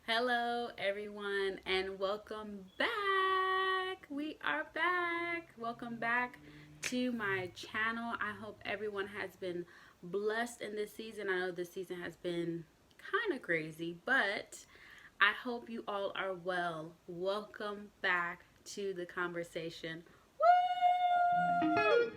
Hello, everyone, and welcome back. We are back. Welcome back to my channel. I hope everyone has been blessed in this season. I know this season has been kind of crazy, but I hope you all are well. Welcome back to the conversation. Woo!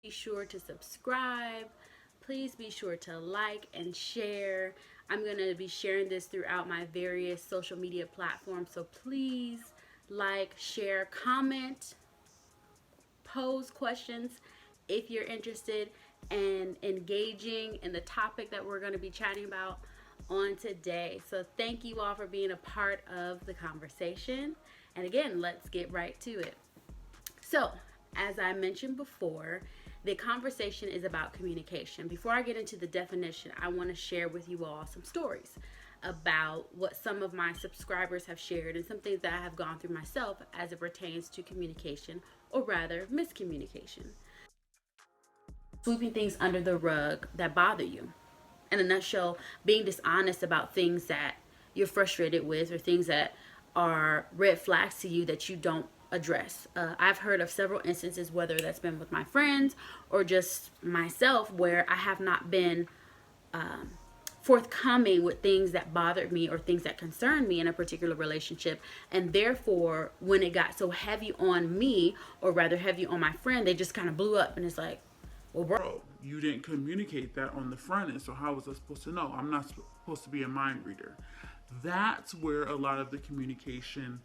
Be sure to subscribe. Please be sure to like and share. I'm going to be sharing this throughout my various social media platforms. So please like, share, comment, pose questions if you're interested in engaging in the topic that we're going to be chatting about on today. So thank you all for being a part of the conversation. And again, let's get right to it. So, as I mentioned before, the conversation is about communication. Before I get into the definition, I want to share with you all some stories about what some of my subscribers have shared and some things that I have gone through myself as it pertains to communication, or rather, miscommunication. Sweeping things under the rug that bother you. In a nutshell, being dishonest about things that you're frustrated with or things that are red flags to you that you don't address. I've heard of several instances, whether that's been with my friends or just myself, where I have not been forthcoming with things that bothered me or things that concerned me in a particular relationship. And therefore, when it got so heavy on me, or rather heavy on my friend, they just kind of blew up. And it's like, well, bro, You didn't communicate that on the front end, so how was I supposed to know? I'm not supposed to be a mind reader. That's where a lot of the communication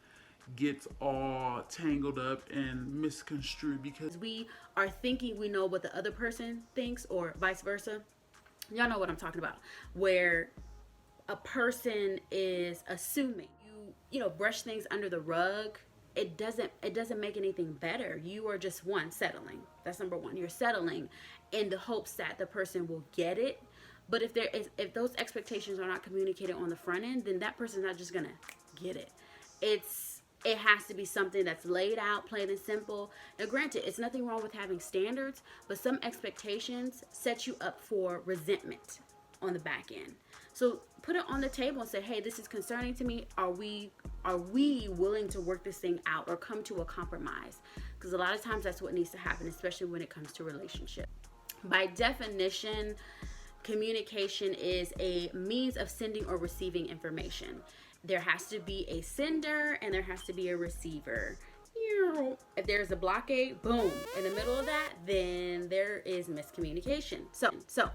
gets all tangled up and misconstrued because we are thinking we know what the other person thinks, or vice versa. Y'all know what I'm talking about, where a person is assuming you brush things under the rug. It doesn't make anything better. You are just settling. That's number one. You're settling in the hopes that the person will get it. But if those expectations are not communicated on the front end, then that person's not just gonna get it. It has to be something that's laid out, plain and simple. Now, granted, it's nothing wrong with having standards, but some expectations set you up for resentment on the back end. So put it on the table and say, hey, this is concerning to me. Are we willing to work this thing out or come to a compromise? Because a lot of times that's what needs to happen, especially when it comes to relationships. By definition, communication is a means of sending or receiving information. There has to be a sender and there has to be a receiver. If there's a blockade, boom, in the middle of that, then there is miscommunication. So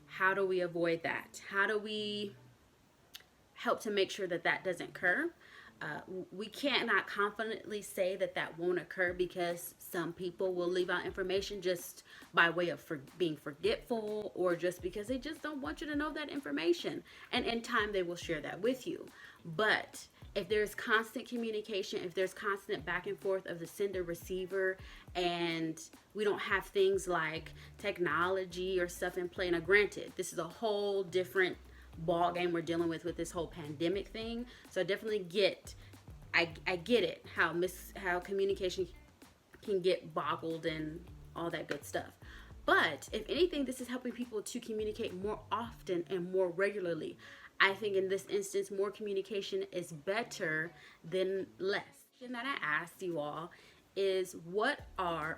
how do we avoid that? How do we help to make sure that that doesn't occur? We cannot confidently say that that won't occur, because some people will leave out information just by way of being forgetful, or just because they just don't want you to know that information. And in time, they will share that with you. But if there's constant communication, if there's constant back and forth of the sender receiver, and we don't have things like technology or stuff in play. Now, granted, this is a whole different ball game we're dealing with this whole pandemic thing. So I definitely I get it, how communication can get boggled and all that good stuff. But if anything, this is helping people to communicate more often and more regularly. I think in this instance, more communication is better than less. The question that I asked you all is, what are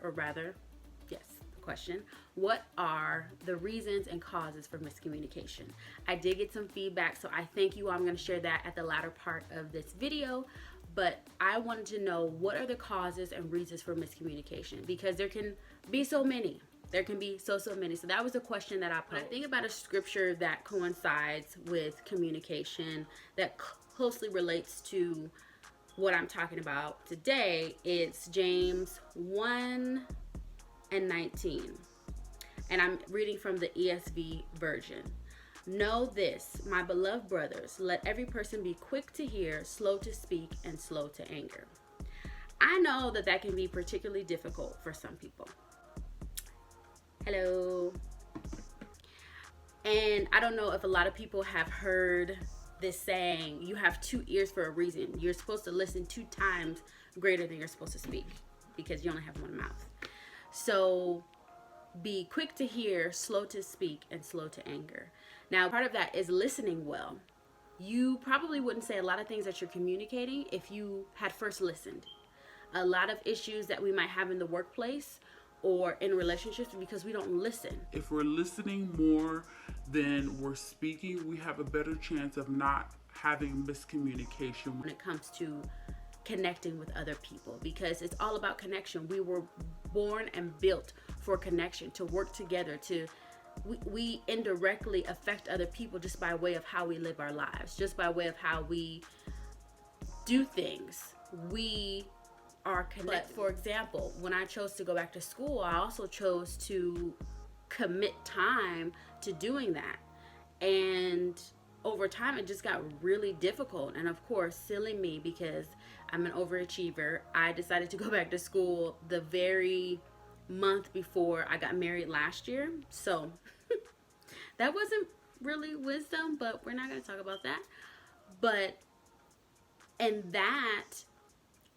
the reasons and causes for miscommunication? I did get some feedback, so I thank you. I'm going to share that at the latter part of this video. But I wanted to know, what are the causes and reasons for miscommunication? Because there can be so many. There can be so many. So that was a question that I posed. When I think about a scripture that coincides with communication, that closely relates to what I'm talking about today, it's James 1:19. And I'm reading from the ESV version. Know this, my beloved brothers, let every person be quick to hear, slow to speak, and slow to anger. I know that that can be particularly difficult for some people. Hello. And I don't know if a lot of people have heard this saying, you have two ears for a reason. You're supposed to listen 2 times greater than you're supposed to speak, because you only have one mouth. So be quick to hear, slow to speak, and slow to anger. Now, part of that is listening well. You probably wouldn't say a lot of things that you're communicating if you had first listened. A lot of issues that we might have in the workplace or in relationships because we don't listen. If we're listening more than we're speaking, we have a better chance of not having miscommunication when it comes to connecting with other people, because it's all about connection. We were born and built for connection, to work together, we indirectly affect other people just by way of how we live our lives, just by way of how we do things. We are connected. But for example, when I chose to go back to school, I also chose to commit time to doing that. And over time, it just got really difficult. And of course, silly me, because I'm an overachiever, I decided to go back to school the very month before I got married last year. So that wasn't really wisdom, but we're not going to talk about that. But and that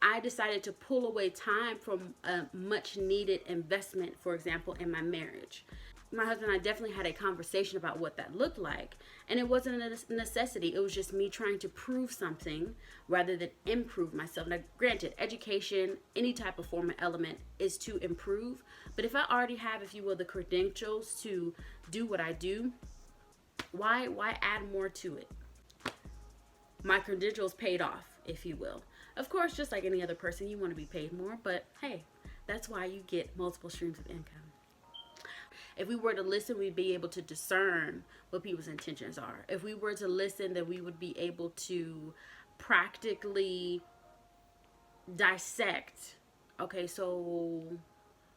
I decided to pull away time from a much needed investment, for example, in my marriage. My husband and I definitely had a conversation about what that looked like. And it wasn't a necessity. It was just me trying to prove something rather than improve myself. Now, granted, education, any type of form or element is to improve. But if I already have, if you will, the credentials to do what I do, why add more to it? My credentials paid off, if you will. Of course, just like any other person, you want to be paid more. But hey, that's why you get multiple streams of income. If we were to listen, we'd be able to discern what people's intentions are. If we were to listen, then we would be able to practically dissect. Okay, so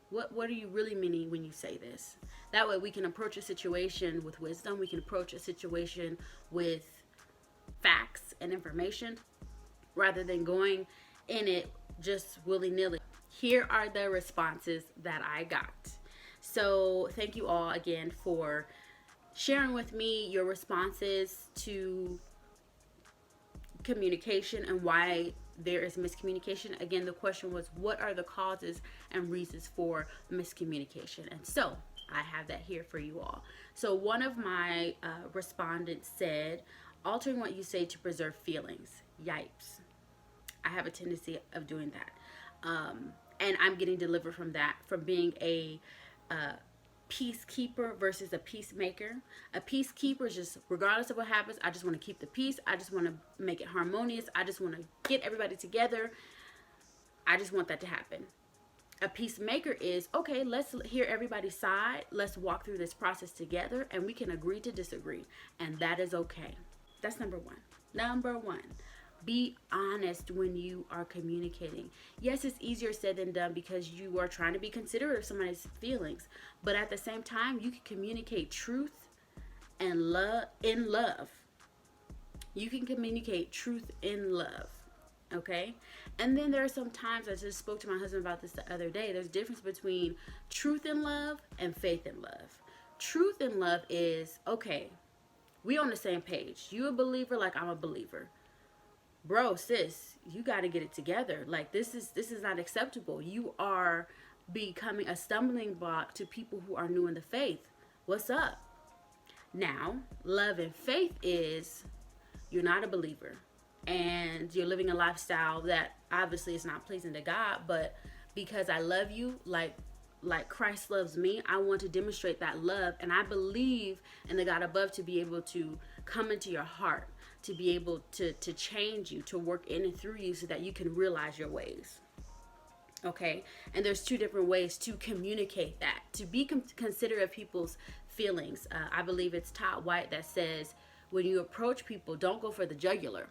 what are you really meaning when you say this? That way we can approach a situation with wisdom. We can approach a situation with facts and information rather than going in it just willy-nilly. Here are the responses that I got. So thank you all again for sharing with me your responses to communication and why there is miscommunication. Again, the question was, what are the causes and reasons for miscommunication? And so I have that here for you all. So one of my respondents said, altering what you say to preserve feelings. Yipes. I have a tendency of doing that. And I'm getting delivered from that, from being a peacekeeper versus a peacemaker. A peacekeeper is just, regardless of what happens, I just want to keep the peace. I just want to make it harmonious. I just want to get everybody together. I just want that to happen. A peacemaker is, okay, let's hear everybody's side. Let's walk through this process together and we can agree to disagree. And that is okay. That's number one. Number one. Be honest when you are communicating. Yes, it's easier said than done because you are trying to be considerate of somebody's feelings. But at the same time, you can communicate truth and love in love. You can communicate truth in love. Okay? And then there are some times, I just spoke to my husband about this the other day, there's a difference between truth in love and faith in love. Truth in love is, okay, we on the same page. You a believer like I'm a believer. Bro, sis, you got to get it together. Like, this is not acceptable. You are becoming a stumbling block to people who are new in the faith. What's up? Now, love and faith is, you're not a believer and you're living a lifestyle that obviously is not pleasing to God, but because I love you like Christ loves me, I want to demonstrate that love, and I believe in the God above to be able to come into your heart, to be able to change you, to work in and through you so that you can realize your ways. Okay? And there's two different ways to communicate that. To be considerate of people's feelings. I believe it's Todd White that says, when you approach people, don't go for the jugular.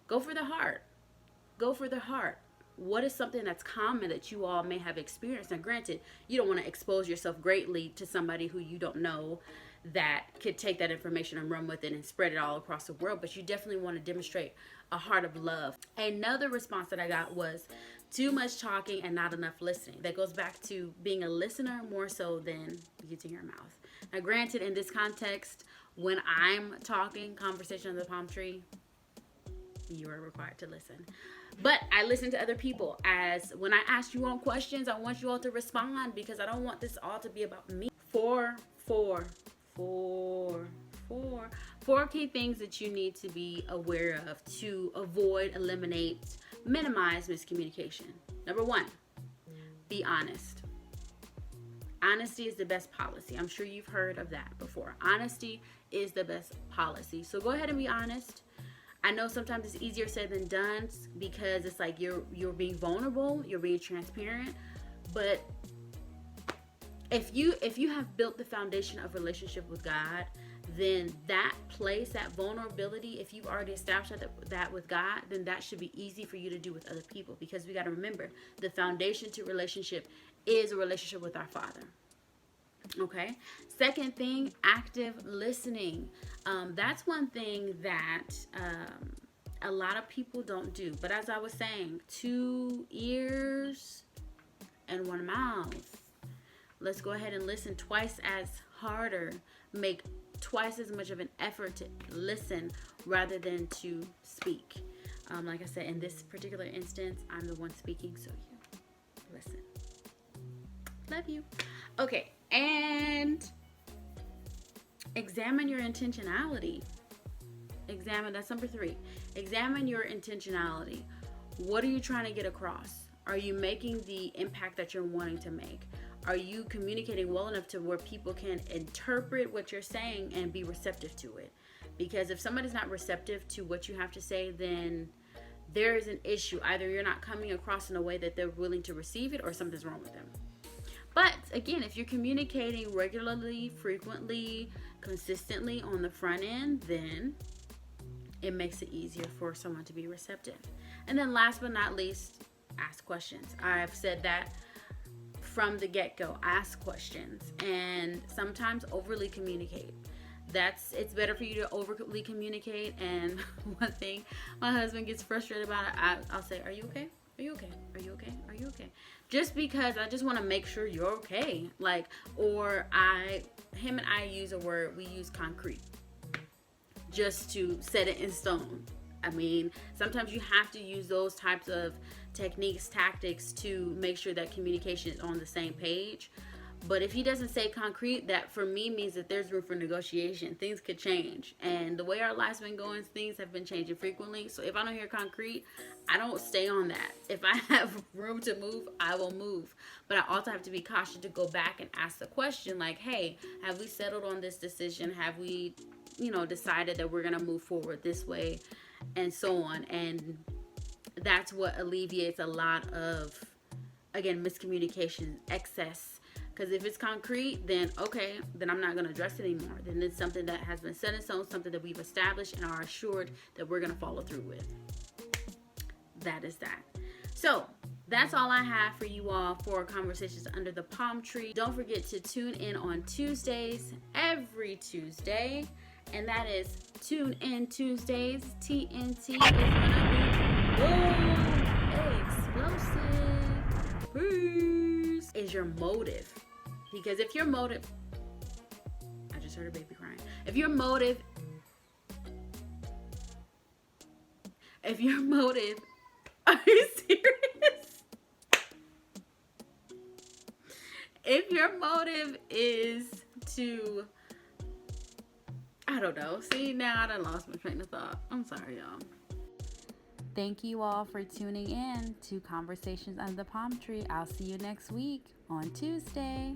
Go for the heart. Go for the heart. What is something that's common that you all may have experienced? And granted, you don't want to expose yourself greatly to somebody who you don't know that could take that information and run with it and spread it all across the world, but you definitely want to demonstrate a heart of love. Another response that I got was too much talking and not enough listening. That goes back to being a listener more so than using your mouth. Now, granted, in this context, when I'm talking, conversation under the palm tree, you are required to listen. But I listen to other people. As when I ask you all questions, I want you all to respond because I don't want this all to be about me. Four key things that you need to be aware of to avoid, eliminate, minimize miscommunication. Number one, be honest. Honesty is the best policy. I'm sure you've heard of that before. Honesty is the best policy. So go ahead and be honest. I know sometimes it's easier said than done because it's like you're being vulnerable, you're being transparent. But if you have built the foundation of relationship with God, then that place, that vulnerability, if you've already established that with God, then that should be easy for you to do with other people, because we got to remember the foundation to relationship is a relationship with our Father. Okay. Second thing, active listening. That's one thing that a lot of people don't do. But as I was saying, 2 ears and 1 mouth. Let's go ahead and listen twice as harder. Make twice as much of an effort to listen rather than to speak. Like I said, in this particular instance, I'm the one speaking, so you listen. Love you. Okay, and examine your intentionality. That's number 3. Examine your intentionality. What are you trying to get across? Are you making the impact that you're wanting to make? Are you communicating well enough to where people can interpret what you're saying and be receptive to it? Because if somebody's not receptive to what you have to say, then there is an issue. Either you're not coming across in a way that they're willing to receive it, or something's wrong with them. But again, if you're communicating regularly, frequently, consistently on the front end, then it makes it easier for someone to be receptive. And then last but not least, ask questions. I've said that from the get-go. Ask questions, and sometimes overly communicate. It's better for you to overly communicate. And one thing my husband gets frustrated about, I'll say, are you okay? Are you okay? Are you okay? Are you okay? Just because I just want to make sure you're okay. Or him and I use a word, we use concrete, just to set it in stone. I mean, sometimes you have to use those types of techniques, tactics to make sure that communication is on the same page. But if he doesn't say concrete, that for me means that there's room for negotiation. Things could change. And the way our life's been going, things have been changing frequently. So if I don't hear concrete, I don't stay on that. If I have room to move, I will move. But I also have to be cautious to go back and ask the question like, hey, have we settled on this decision? Have we, decided that we're going to move forward this way? And so on. And that's what alleviates a lot of, again, miscommunication, excess. Because if it's concrete, then okay, then I'm not going to address it anymore. Then it's something that has been set in stone, something that we've established and are assured that we're going to follow through with. That is that. So that's all I have for you all for Conversations Under the Palm Tree. Don't forget to tune in on Tuesdays, every Tuesday. And that is Tune In Tuesdays. TNT is going to be explosive. Peace. Is your motive. Because if your motive, I just heard a baby crying. If your motive, are you serious? If your motive is to, I don't know. See, now I done lost my train of thought. I'm sorry, y'all. Thank you all for tuning in to Conversations Under the Palm Tree. I'll see you next week on Tuesday.